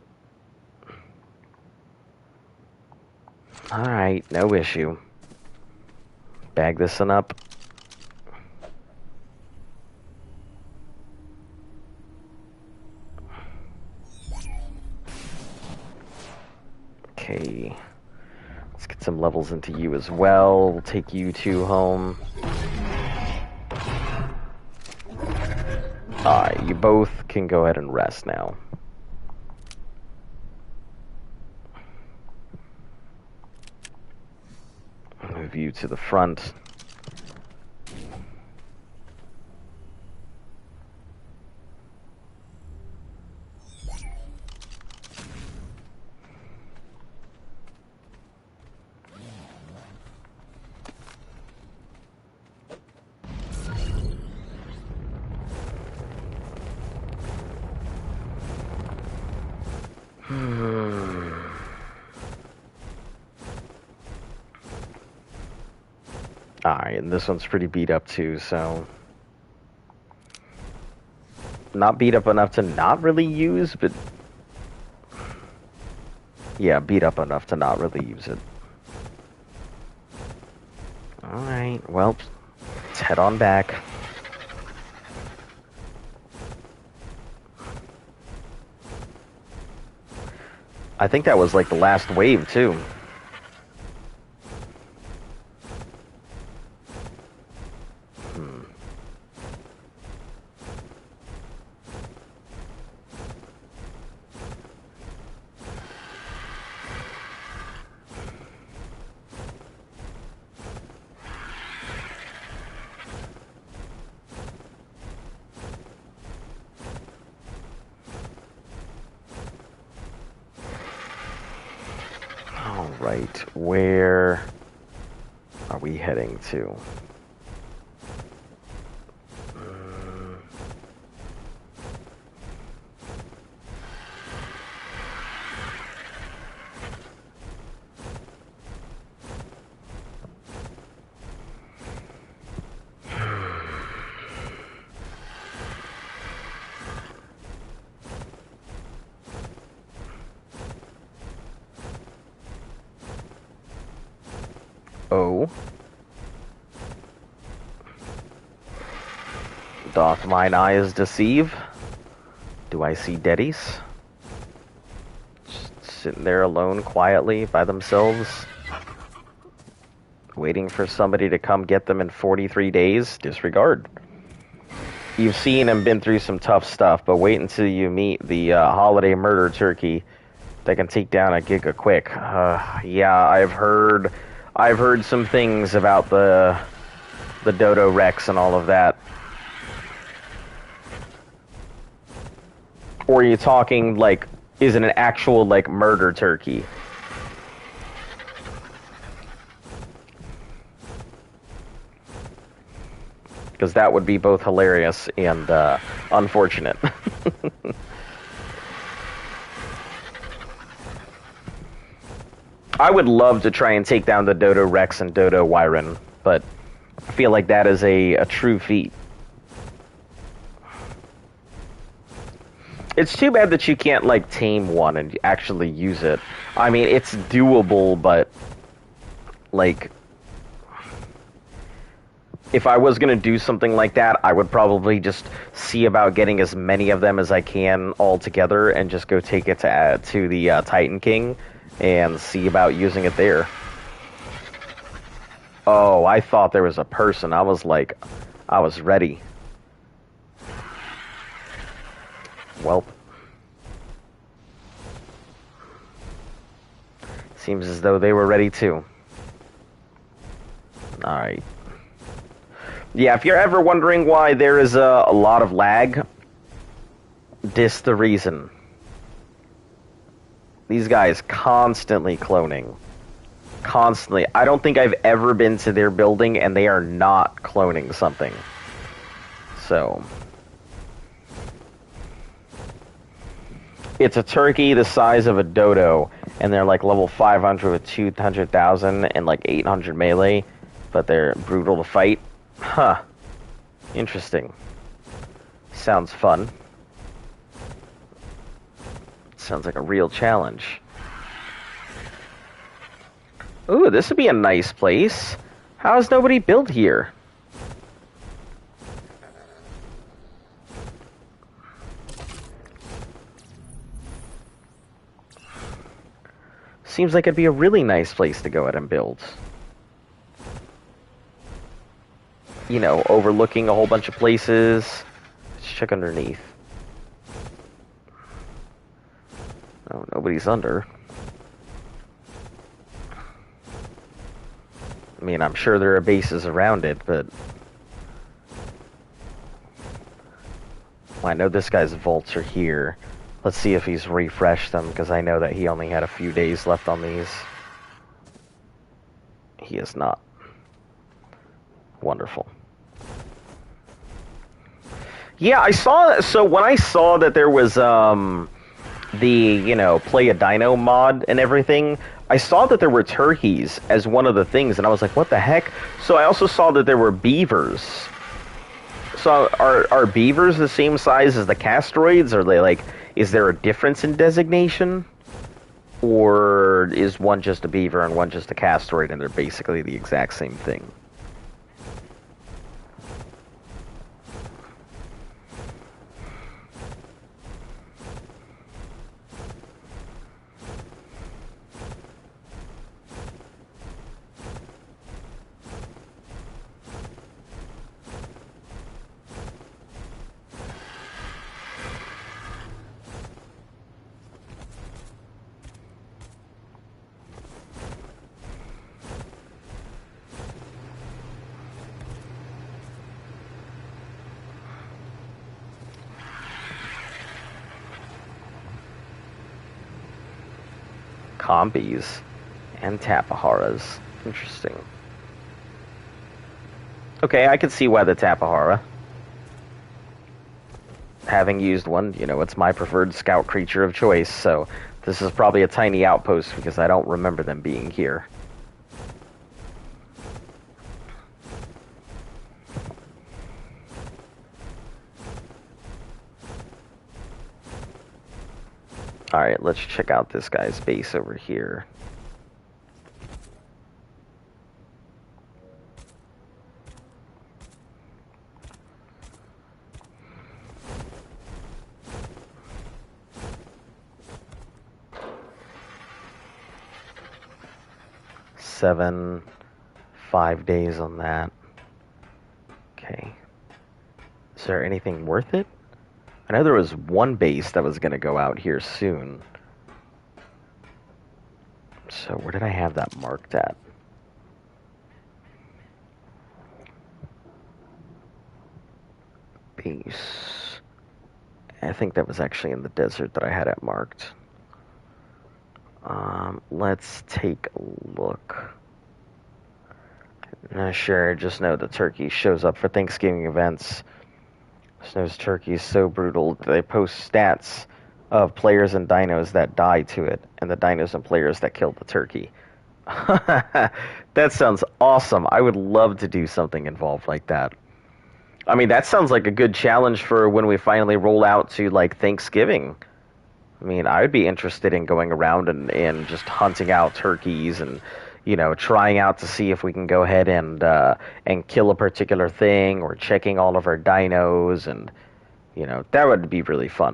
Alright, no issue. Bag this one up. Okay. Let's get some levels into you as well. We'll take you two home. Alright, you both can go ahead and rest now. Move you to the front. Alright, and this one's pretty beat up too, so... Not beat up enough to not really use, but... Yeah, beat up enough to not really use it. Alright, well, let's head on back. I think that was like the last wave, too. Alright, where are we heading to? Oh. Doth mine eyes deceive? Do I see deadies? Just sitting there alone quietly by themselves, waiting for somebody to come get them in 43 days? Disregard. You've seen and been through some tough stuff, but wait until you meet the holiday murder turkey that can take down a giga quick. Yeah, I've heard some things about the Dodo Rex and all of that. Or are you talking, like, is it an actual, like, murder turkey? Because that would be both hilarious and unfortunate. I would love to try and take down the Dodo Rex and Dodo Wyron, but I feel like that is a true feat. It's too bad that you can't, like, tame one and actually use it. I mean, it's doable, but, like, if I was going to do something like that, I would probably just see about getting as many of them as I can all together and just go take it to the Titan King and see about using it there. Oh, I thought there was a person. I was ready. Welp. Seems as though they were ready too. Alright. Yeah, if you're ever wondering why there is a lot of lag, this the reason. These guys constantly cloning. Constantly. I don't think I've ever been to their building and they are not cloning something. So... it's a turkey the size of a dodo, and they're like level 500 with 200,000 and like 800 melee, but they're brutal to fight. Huh. Interesting. Sounds fun. Sounds like a real challenge. Ooh, this would be a nice place. How has nobody built here? Seems like it'd be a really nice place to go ahead and build. You know, overlooking a whole bunch of places. Let's check underneath. Oh, nobody's under. I mean, I'm sure there are bases around it, but... well, I know this guy's vaults are here. Let's see if he's refreshed them, because I know that he only had a few days left on these. He is not. Wonderful. Yeah, I saw... so when I saw that there was, the, you know, Play a Dino mod and everything, I saw that there were turkeys as one of the things, and I was like, what the heck? So I also saw that there were beavers. So are beavers the same size as the castroids? Are they, like... is there a difference in designation? Or is one just a beaver and one just a castroid and they're basically the exact same thing? Combies. And Tapaharas. Interesting. Okay, I can see why the Tapahara. Having used one, it's my preferred scout creature of choice, so this is probably a tiny outpost because I don't remember them being here. Alright, let's check out this guy's base over here. Seven, 5 days on that. Okay. Is there anything worth it? I know there was one base that was going to go out here soon. So where did I have that marked at? Base. I think that was actually in the desert that I had it marked. Let's take a look. Not sure, just know the turkey shows up for Thanksgiving events. Snow's turkey is so brutal that they post stats of players and dinos that die to it, and the dinos and players that killed the turkey. That sounds awesome. I would love to do something involved like that. I mean, that sounds like a good challenge for when we finally roll out to, like, Thanksgiving. I mean, I would be interested in going around and just hunting out turkeys and, trying out to see if we can go ahead and kill a particular thing, or checking all of our dinos, and, that would be really fun.